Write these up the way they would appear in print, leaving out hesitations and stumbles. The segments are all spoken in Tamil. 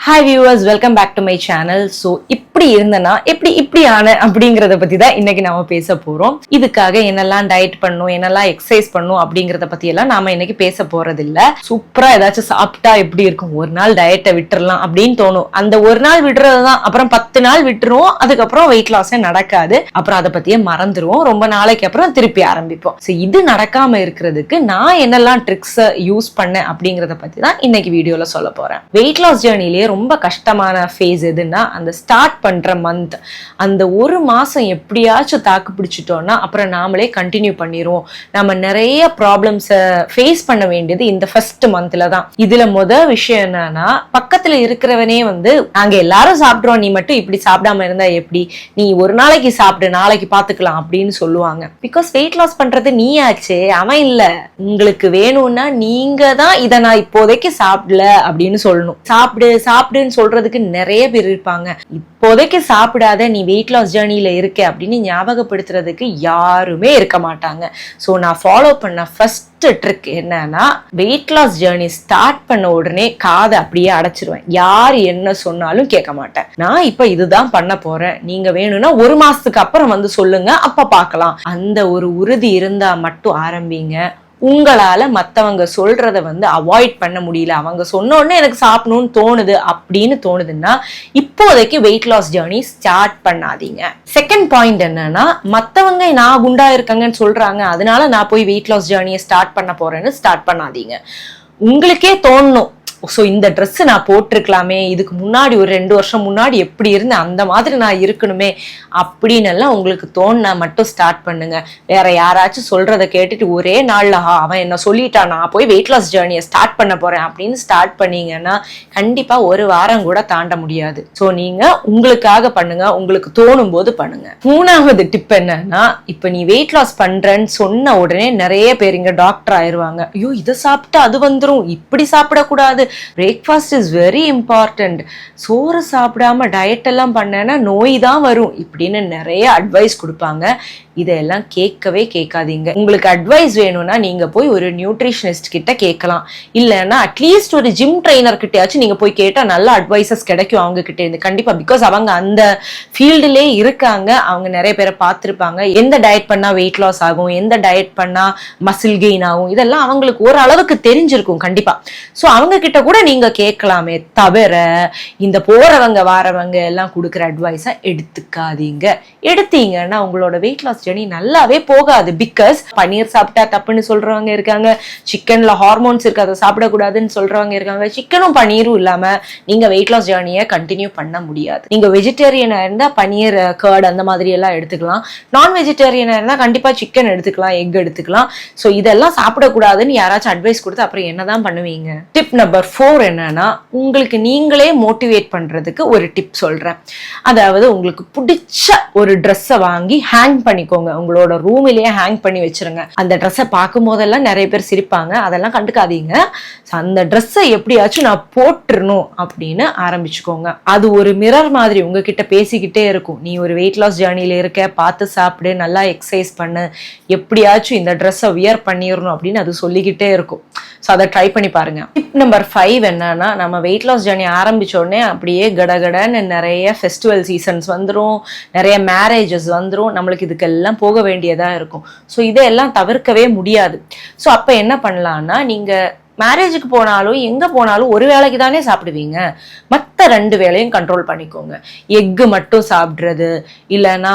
Hi viewers, welcome back to my channel. So இப்படி இருந்தனா எப்படி ஆன அப்படிங்கறத பத்தி தான் இன்னைக்கு நாம பேச போறோம். இதுக்காக என்னெல்லாம் டயட் பண்ணணும், என்னெல்லாம் எக்ஸசைஸ் பண்ணணும் அப்படிங்கறத பத்தி எல்லாம் நாம இன்னைக்கு பேச போறது இல்ல. சூப்பரா ஏதாச்சும் சாப்பிட்டா எப்படி இருக்கும், ஒரு நாள் டயட்டை விட்டுறலாம் அப்படின்னு தோணும். அந்த ஒரு நாள் விடுறதுதான், அப்புறம் 10 நாள் விட்டுருவோம். அதுக்கப்புறம் வெயிட் லாஸே நடக்காது. அப்புறம் அதை பத்தியே மறந்துருவோம். ரொம்ப நாளைக்கு அப்புறம் திருப்பி ஆரம்பிப்போம். இது நடக்காம இருக்கிறதுக்கு நான் என்னெல்லாம் ட்ரிக்ஸ் யூஸ் பண்ணேன் அப்படிங்கறத பத்தி தான் இன்னைக்கு வீடியோல சொல்ல போறேன். வெயிட் லாஸ் ஜேர்னிலேயே ரொம்ப கஷ்டமான ஃபேஸ் எதுன்னா அந்த ஸ்டார்ட் பண்ற மந்த். அந்த ஒரு மாசம் எப்படியாச்சும் தாக்கு பிடிச்சிட்டோம்னா அப்புறம் நாமளே கண்டினியூ பண்ணிடுவோம். நம்ம நிறைய ப்ராப்ளம்ஸை ஃபேஸ் பண்ண வேண்டியது இந்த ஃபர்ஸ்ட் மந்த்ல தான். இதுல விஷயம் என்னன்னா, பக்கத்துல இருக்கிறவனே நாங்க எல்லாரும் சாப்பிடுறோம், நீ மட்டும் இப்படி சாப்பிடாம இருந்தா எப்படி, நீ ஒரு நாளைக்கு சாப்பிடு, நாளைக்கு பாத்துக்கலாம் அப்படின்னு சொல்லுவாங்க. பிகாஸ் வெயிட் லாஸ் பண்றது நீ ஆச்சே, அவன் இல்ல. உங்களுக்கு வேணும்னா நீங்க தான் இதை நான் இப்போதைக்கு சாப்பிடல அப்படின்னு சொல்லணும். சாப்பிடுன்னு சொல்றதுக்கு நிறைய பேர் இருப்பாங்க. இப்போதைக்கு சாப்பிடாத, நீ வெயிட் லாஸ் ஜேர்னில இருக்க அப்படின்னு ஞாபகப்படுத்துறதுக்கு யாருமே இருக்க மாட்டாங்க. ஸோ நான் ஃபாலோ பண்ண ஃபர்ஸ்ட் ட்ரிக் என்னன்னா, வெயிட் லாஸ் ஜேர்னி ஸ்டார்ட் பண்ண உடனே காதை அப்படியே அடைச்சிருவேன். யார் என்ன சொன்னாலும் கேட்க மாட்டேன். நான் இப்ப இதுதான் பண்ண போறேன், நீங்க வேணும்னா ஒரு மாசத்துக்கு அப்புறம் சொல்லுங்க, அப்ப பார்க்கலாம். அந்த ஒரு உறுதி இருந்தா மட்டும் ஆரம்பிங்க. உங்களால மத்தவங்க சொல்றத அவாய்ட் பண்ண முடியல, அவங்க சொன்ன உடனே எனக்கு சாப்பிடணும்னு தோணுது அப்படின்னு தோணுதுன்னா இப்போதைக்கு வெயிட் லாஸ் ஜேர்னி ஸ்டார்ட் பண்ணாதீங்க. செகண்ட் பாயிண்ட் என்னன்னா, மத்தவங்க நான் குண்டா இருக்காங்கன்னு சொல்றாங்க, அதனால நான் போய் வெயிட் லாஸ் ஜேர்னியை ஸ்டார்ட் பண்ண போறேன்னு ஸ்டார்ட் பண்ணாதீங்க. உங்களுக்கே தோணணும், ஸோ இந்த ட்ரெஸ் நான் போட்டிருக்கலாமே, இதுக்கு முன்னாடி ஒரு 2 வருஷம் முன்னாடி எப்படி இருந்தேன் அந்த மாதிரி நான் இருக்கணுமே அப்படின்னு எல்லாம் உங்களுக்கு தோணுனா மட்டும் ஸ்டார்ட் பண்ணுங்க. வேற யாராச்சும் சொல்றதை கேட்டுட்டு ஒரே நாள்ல அவன் என்ன சொல்லிட்டான், நான் போய் வெயிட் லாஸ் ஜேர்னியை ஸ்டார்ட் பண்ண போறேன் அப்படின்னு ஸ்டார்ட் பண்ணீங்கன்னா கண்டிப்பா ஒரு வாரம் கூட தாண்ட முடியாது. ஸோ நீங்க உங்களுக்காக பண்ணுங்க, உங்களுக்கு தோணும் போது பண்ணுங்க. 3வது டிப் என்னன்னா, இப்ப நீ வெயிட் லாஸ் பண்றேன்னு சொன்ன உடனே நிறைய பேர் இங்க டாக்டர் ஆயிருவாங்க. ஐயோ இதை சாப்பிட்டா அது வந்துரும், இப்படி சாப்பிடக்கூடாது, பிரேக்ஃபாஸ்ட் இஸ் வெரி இம்பார்ட்டன்ட், சோறு சாப்பிடாம டயட் எல்லாம் பண்ணேன்னா நோய் தான் வரும் இப்படின்னு நிறைய அட்வைஸ் கொடுப்பாங்க. இதெல்லாம் கேட்கவே கேட்காதீங்க. உங்களுக்கு அட்வைஸ் வேணும்னா நீங்க போய் ஒரு நியூட்ரிஷனிஸ்ட் கிட்ட கேட்கலாம், இல்லைன்னா அட்லீஸ்ட் ஒரு ஜிம் ட்ரைனர் கிட்டயாச்சும் நீங்க போய் கேட்டா நல்ல அட்வைசஸ் கிடைக்கும் அவங்க கிட்ட இருந்து கண்டிப்பா. பிகாஸ் அவங்க அந்த ஃபீல்டுலே இருக்காங்க, அவங்க நிறைய பேரை பார்த்துருப்பாங்க. எந்த டயட் பண்ணா வெயிட் லாஸ் ஆகும், எந்த டயட் பண்ணா மசில் கெயின் ஆகும், இதெல்லாம் அவங்களுக்கு ஓரளவுக்கு தெரிஞ்சிருக்கும் கண்டிப்பா. ஸோ அவங்க கிட்ட கூட நீங்க கேட்கலாமே தவிர இந்த போறவங்க வாரவங்க எல்லாம் கொடுக்குற அட்வைஸை எடுத்துக்காதீங்க. எடுத்தீங்கன்னா உங்களோட வெயிட் லாஸ் ஜர்னி நல்லாவே போகாது. பிகாஸ் பன்னீர் சாப்பிட்டா தப்புன்னு சொல்றவங்க இருக்காங்க, சிக்கன்ல ஹார்மோன்ஸ் இருக்கு அதை சாப்பிடக்கூடாதுன்னு சொல்றவங்க இருக்காங்க. சிக்கனும் பன்னீரும் இல்லாம நீங்க வெயிட் லாஸ் ஜர்னியை கண்டினியூ பண்ண முடியாது. நீங்க வெஜிடேரியனா இருந்தா பன்னீர், கர்ட் அந்த மாதிரி எல்லாம் எடுத்துக்கலாம். நான் வெஜிடேரியனா இருந்தா கண்டிப்பா சிக்கன் எடுத்துக்கலாம், எக் எடுத்துக்கலாம். ஸோ இதெல்லாம் சாப்பிடக்கூடாதுன்னு யாராச்சும் அட்வைஸ் கொடுத்து அப்புறம் என்னதான் பண்ணுவீங்க? டிப் நம்பர் 4 என்னன்னா, உங்களுக்கு நீங்களே மோட்டிவேட் பண்றதுக்கு ஒரு டிப் சொல்றேன். அதாவது உங்களுக்கு பிடிச்ச ஒரு ட்ரெஸ்ஸை வாங்கி ஹேங் பண்ணிக்கோங்க, உங்களோட ரூமிலேயே ஹேங் பண்ணி வச்சிருங்க. அந்த ட்ரெஸ்ஸை பார்க்கும் போதெல்லாம் நிறைய பேர் சிரிப்பாங்க, அதெல்லாம் கண்டுக்காதீங்க. அந்த ட்ரெஸ்ஸை எப்படியாச்சும் நான் போட்டுறணும் அப்படின்னு ஆரம்பிச்சுக்கோங்க. அது ஒரு மிரர் மாதிரி உங்ககிட்ட பேசிக்கிட்டே இருக்கும். நீ ஒரு வெயிட் லாஸ் ஜேர்னில இருக்க, பார்த்து சாப்பிடு, நல்லா எக்ஸசைஸ் பண்ணு, எப்படியாச்சும் இந்த ட்ரெஸ்ஸை வியர் பண்ணிடணும் அப்படின்னு அது சொல்லிக்கிட்டே இருக்கும். ஸோ அதை ட்ரை பண்ணி பாருங்க. டிப் நம்பர் 5 என்னன்னா, நம்ம வெயிட் லாஸ் ஜேர்னி ஆரம்பிச்ச உடனே அப்படியே கடகடன்னு நிறைய ஃபெஸ்டிவல் சீசன்ஸ் வந்துடும், நிறைய மேரேஜஸ் வந்துடும், நம்மளுக்கு இதுக்கெல்லாம் போக வேண்டியதா இருக்கும். ஸோ இதெல்லாம் தவிர்க்கவே முடியாது. ஸோ அப்போ என்ன பண்ணலாம்னா, நீங்க மேரேஜுக்கு போனாலும் எங்க போனாலும் ஒரு வேளைக்கு தானே சாப்பிடுவீங்க, மற்ற 2 வேளையும் கண்ட்ரோல் பண்ணிக்கோங்க. எக்கு மட்டும் சாப்பிட்றது, இல்லைன்னா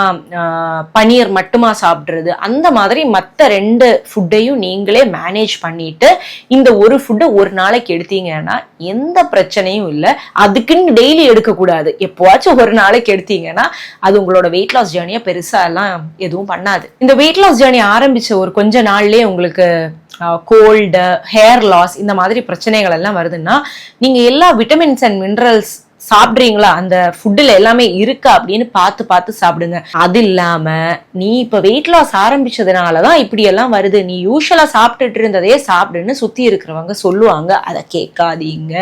பன்னீர் மட்டுமா சாப்பிட்றது, அந்த மாதிரி மற்ற 2 ஃபுட்டையும் நீங்களே மேனேஜ் பண்ணிட்டு இந்த ஒரு ஃபுட்டை ஒரு நாளைக்கு எடுத்தீங்கன்னா எந்த பிரச்சனையும் இல்லை. அதுக்குன்னு டெய்லி எடுக்கக்கூடாது, எப்போவாச்சும் ஒரு நாளைக்கு எடுத்தீங்கன்னா அது உங்களோட வெயிட் லாஸ் ஜேர்னியை பெருசா எல்லாம் எதுவும் பண்ணாது. இந்த வெயிட் லாஸ் ஜேர்னி ஆரம்பிச்ச ஒரு கொஞ்ச நாள்லயே உங்களுக்கு கோல்டு, ஹேர் லாஸ் இந்த மாதிரி பிரச்சனைகள் எல்லாம் வருதுன்னா நீங்க எல்லா விட்டமின்ஸ் அண்ட் மினரல்ஸ் சாப்பிடுறீங்களா, அந்த ஃபுட்டுல எல்லாமே இருக்கா அப்படின்னு பார்த்து சாப்பிடுங்க. அது இல்லாம நீ இப்ப வெயிட் லாஸ் ஆரம்பிச்சதுனாலதான் இப்படி எல்லாம் வருது, நீ யூஷுவலா சாப்பிட்டுட்டு இருந்ததே சாப்பிடுன்னு சுத்தி இருக்கிறவங்க சொல்லுவாங்க, அதை கேட்காதீங்க.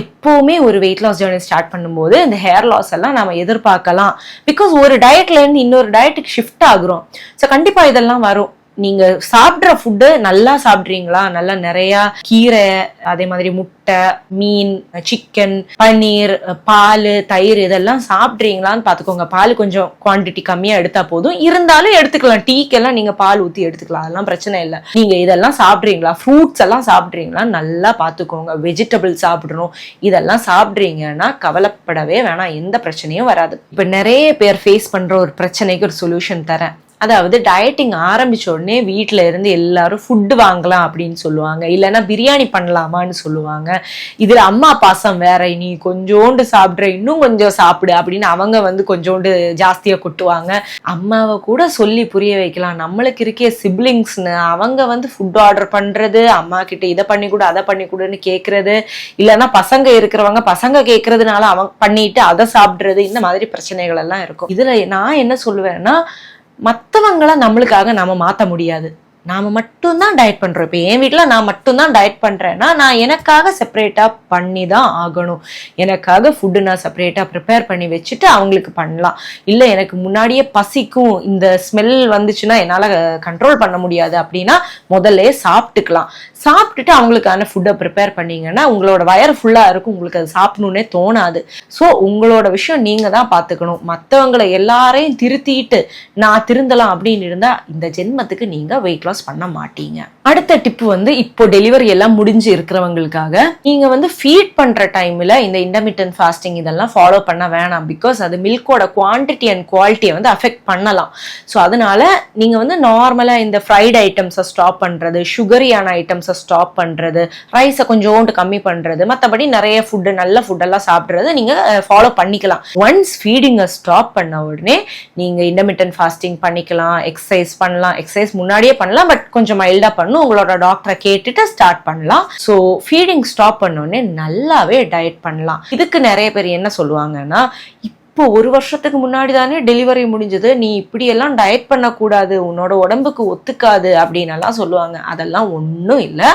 எப்பவுமே ஒரு வெயிட் லாஸ் ஜேர்னி ஸ்டார்ட் பண்ணும்போது இந்த ஹேர் லாஸ் எல்லாம் நம்ம எதிர்பார்க்கலாம். பிகாஸ் ஒரு டயட்ல இருந்து இன்னொரு டயட்டுக்கு ஷிஃப்ட் ஆகுறோம். ஸோ கண்டிப்பா இதெல்லாம் வரும். நீங்க சாப்பிட்ற ஃபுட்டு நல்லா சாப்பிட்றீங்களா, நல்லா நிறைய கீரை, அதே மாதிரி முட்டை, மீன், சிக்கன், பன்னீர், பால், தயிர் இதெல்லாம் சாப்பிட்றீங்களான்னு பாத்துக்கோங்க. பால் கொஞ்சம் குவான்டிட்டி கம்மியா எடுத்தா போதும், இருந்தாலும் எடுத்துக்கலாம். டீக்கெல்லாம் நீங்க பால் ஊத்தி எடுத்துக்கலாம், அதெல்லாம் பிரச்சனை இல்லை. நீங்க இதெல்லாம் சாப்பிட்றீங்களா, ஃப்ரூட்ஸ் எல்லாம் சாப்பிட்றீங்களா நல்லா பாத்துக்கோங்க. வெஜிடபிள் சாப்பிடணும், இதெல்லாம் சாப்பிட்றீங்கன்னா கவலைப்படவே வேணாம், எந்த பிரச்சனையும் வராது. இப்ப நிறைய பேர் ஃபேஸ் பண்ற ஒரு பிரச்சனைக்கு ஒரு சொல்யூஷன் தரேன். அதாவது டயட்டிங் ஆரம்பிச்ச உடனே வீட்டுல இருந்து எல்லாரும் ஃபுட்டு வாங்கலாம் அப்படின்னு சொல்லுவாங்க, இல்லைன்னா பிரியாணி பண்ணலாமான்னு சொல்லுவாங்க. இதுல அம்மா பாசம் வேற, நீ கொஞ்சோண்டு சாப்பிட்ற, இன்னும் கொஞ்சம் சாப்பிடு அப்படின்னு அவங்க வந்து கொஞ்சோண்டு ஜாஸ்தியா கொட்டுவாங்க. அம்மாவை கூட சொல்லி புரிய வைக்கலாம், நம்மளுக்கு இருக்கே சிப்ளிங்ஸ்னு, அவங்க வந்து ஃபுட் ஆர்டர் பண்றது, அம்மா கிட்ட இதை பண்ணி கொடு அதை பண்ணி கொடுன்னு கேட்கறது, இல்லைன்னா பசங்க இருக்கிறவங்க பசங்க கேட்கறதுனால அவங்க பண்ணிட்டு அதை சாப்பிடுறது, இந்த மாதிரி பிரச்சனைகள் எல்லாம் இருக்கும். இதுல நான் என்ன சொல்லுவேன்னா, மற்றவங்கள நம்மளுக்காக நாம மாற்ற முடியாது, நாம மட்டும்தான் டயட் பண்றோம். இப்போ என் வீட்டில் நான் மட்டும்தான் டயட் பண்றேன்னா நான் எனக்காக செப்பரேட்டா பண்ணி தான் ஆகணும். எனக்காக ஃபுட்டு நான் செப்பரேட்டா ப்ரிப்பேர் பண்ணி வச்சுட்டு அவங்களுக்கு பண்ணலாம். இல்லை எனக்கு முன்னாடியே பசிக்கும், இந்த ஸ்மெல் வந்துச்சுன்னா என்னால் கண்ட்ரோல் பண்ண முடியாது அப்படின்னா முதல்ல சாப்பிட்டுக்கலாம். சாப்பிட்டுட்டு அவங்களுக்கான ஃபுட்டை ப்ரிப்பேர் பண்ணீங்கன்னா உங்களோட வயர் ஃபுல்லாக இருக்கும், உங்களுக்கு அது சாப்பிடணுன்னே தோணாது. ஸோ உங்களோட விஷயம் நீங்கள் தான் பார்த்துக்கணும். மற்றவங்களை எல்லாரையும் திருத்திட்டு நான் திருந்தலாம் அப்படின்னு இருந்தால் இந்த ஜென்மத்துக்கு நீங்கள் வெயிட் லாஸ் பண்ண மாட்டீங்க. அடுத்த டிப் வந்து, இப்போ டெலிவரி எல்லாம் முடிஞ்சு இருக்கிறவங்களுக்காக, நீங்க வந்து ஃபீட் பண்ற டைம்ல இந்த இன்டர்மிட்டன்ட் ஃபாஸ்டிங் இதெல்லாம் ஃபாலோ பண்ண வேணாம். பிகாஸ் அது மில்கோட குவான்டிட்டி அண்ட் குவாலிட்டியை வந்து அஃபெக்ட் பண்ணலாம். ஸோ அதனால நீங்க வந்து நார்மலா இந்த ஃப்ரைட் ஐட்டம்ஸை ஸ்டாப் பண்றது, சுகரியான ஐட்டம்ஸை ஸ்டாப் பண்றது, ரைஸை கொஞ்சோண்டு கம்மி பண்றது, மற்றபடி நிறைய ஃபுட்டு நல்ல ஃபுட்டெல்லாம் சாப்பிட்றது நீங்க ஃபாலோ பண்ணிக்கலாம். ஒன்ஸ் ஃபீடிங்கை ஸ்டாப் பண்ண உடனே நீங்க இன்டர்மிட்டன்ட் ஃபாஸ்டிங் பண்ணிக்கலாம், எக்ஸசைஸ் பண்ணலாம். எக்ஸசைஸ் முன்னாடியே பண்ணலாம், பட் கொஞ்சம் மைல்டா பண்ணணும், உங்களோட டாக்டரை கேட்டுட்டு ஸ்டார்ட் பண்ணலாம். ஸோ ஃபீடிங் ஸ்டாப் பண்ணோடனே நல்லாவே டயட் பண்ணலாம். இதுக்கு நிறைய பேர் என்ன சொல்லுவாங்கன்னா, இப்போ 1 வருஷத்துக்கு முன்னாடி தானே டெலிவரி முடிஞ்சது, நீ இப்படியெல்லாம் டயட் பண்ணக்கூடாது, உன்னோட உடம்புக்கு ஒத்துக்காது அப்படின்னு எல்லாம் சொல்லுவாங்க. அதெல்லாம் ஒன்றும் இல்லை.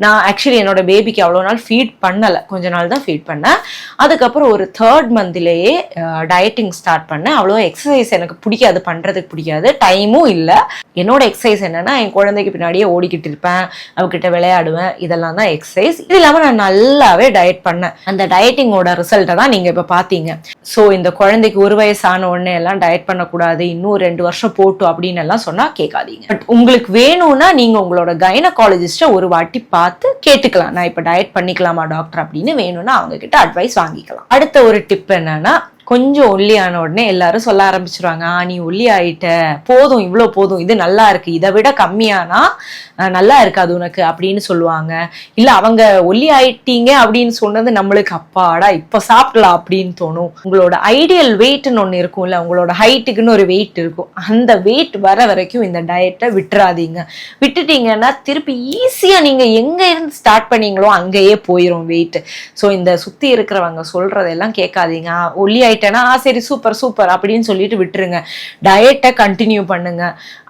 நான் ஆக்சுவலி என்னோட பேபிக்கு அவ்வளோ நாள் ஃபீட் பண்ணலை, கொஞ்ச நாள் தான் ஃபீட் பண்ணேன். அதுக்கப்புறம் ஒரு 3rd மந்த்லேயே டயட்டிங் ஸ்டார்ட் பண்ணேன். அவ்வளோ எக்ஸசைஸ் எனக்கு பிடிக்காது, பண்ணுறதுக்கு பிடிக்காது, டைமும் இல்லை. என்னோட எக்ஸசைஸ் என்னன்னா, என் குழந்தைக்கு பின்னாடியே ஓடிக்கிட்டு இருப்பேன், அவகிட்ட விளையாடுவேன், இதெல்லாம் தான் எக்ஸசைஸ். இது இல்லாமல் நான் நல்லாவே டயட் பண்ணேன். அந்த டயட்டிங்கோட ரிசல்ட்டை தான் நீங்கள் இப்போ பார்த்தீங்க. ஸோ இந்த குழந்தைக்கு 1 வயசான உடனே எல்லாம் டயட் பண்ணக்கூடாது, இன்னும் 2 வருஷம் போட்டும் அப்படின்னு எல்லாம் சொன்னால் கேட்காதீங்க. பட் உங்களுக்கு வேணும்னா நீங்கள் உங்களோட கைனகாலஜிஸ்ட்டை ஒரு வாட்டி பார்த்து கேட்டுக்கலாம், நான் இப்ப டயட் பண்ணிக்கலாமா டாக்டர் அப்படின்னு. வேணும்னா அவங்க கிட்ட அட்வைஸ் வாங்கிக்கலாம். அடுத்த ஒரு டிப் என்னன்னா, கொஞ்சம் ஒல்லியான உடனே எல்லாரும் சொல்ல ஆரம்பிச்சிருவாங்க, நீ ஒல்லி ஆயிட்ட, போதும் இவ்வளோ போதும், இது நல்லா இருக்கு, இதை விட கம்மியானா நல்லா இருக்காது உனக்கு அப்படின்னு சொல்லுவாங்க. இல்லை அவங்க ஒல்லி ஆயிட்டீங்க அப்படின்னு சொன்னது நம்மளுக்கு அப்பாடா இப்போ சாப்பிடலாம் அப்படின்னு தோணும். உங்களோட ஐடியல் வெயிட்னு ஒன்று இருக்கும்ல, உங்களோட ஹைட்டுக்குன்னு ஒரு வெயிட் இருக்கும், அந்த வெயிட் வர வரைக்கும் இந்த டயட்டை விட்டுறாதீங்க. விட்டுட்டீங்கன்னா திருப்பி ஈஸியாக நீங்கள் எங்கே இருந்து ஸ்டார்ட் பண்ணீங்களோ அங்கேயே போயிடும் வெயிட். ஸோ இந்த சுற்றி இருக்கிறவங்க சொல்றதெல்லாம் கேட்காதீங்க. ஒல்லி ஆயிட்டேன்னா சரி சூப்பர் சூப்பர் அப்படின்னு சொல்லிட்டு விட்டுருங்க, டயட்டை கண்டினியூ பண்ணுங்க.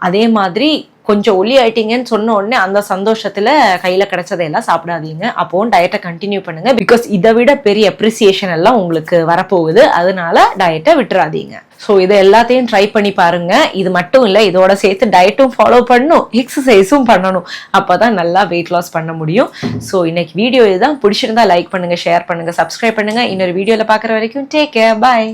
அதே மாதிரி கொஞ்சம் ஒல்லி ஆயிட்டீங்கன்னு சொன்ன உடனே அந்த சந்தோஷத்துல கையில கிடைச்சதையெல்லாம் சாப்பிடாதீங்க, அப்போ டயட்டை கண்டினியூ பண்ணுங்க. பிகாஸ் இதை விட பெரிய அப்ரிசியேஷன் எல்லாம் உங்களுக்கு வரப்போகுது, அதனால டயட்டை விட்டுறாதீங்க. ஸோ இதை எல்லாத்தையும் ட்ரை பண்ணி பாருங்க. இது மட்டும் இல்லை, இதோட சேர்த்து டயட்டும் ஃபாலோ பண்ணணும், எக்ஸசைஸும் பண்ணணும், அப்போதான் நல்லா வெயிட் லாஸ் பண்ண முடியும். ஸோ இன்னைக்கு வீடியோ இதுதான். பிடிச்சிருந்தா லைக் பண்ணுங்க, ஷேர் பண்ணுங்க, சப்ஸ்கிரைப் பண்ணுங்க. இன்னொரு வீடியோவில் பார்க்குற வரைக்கும் டேக் கேர், பாய்.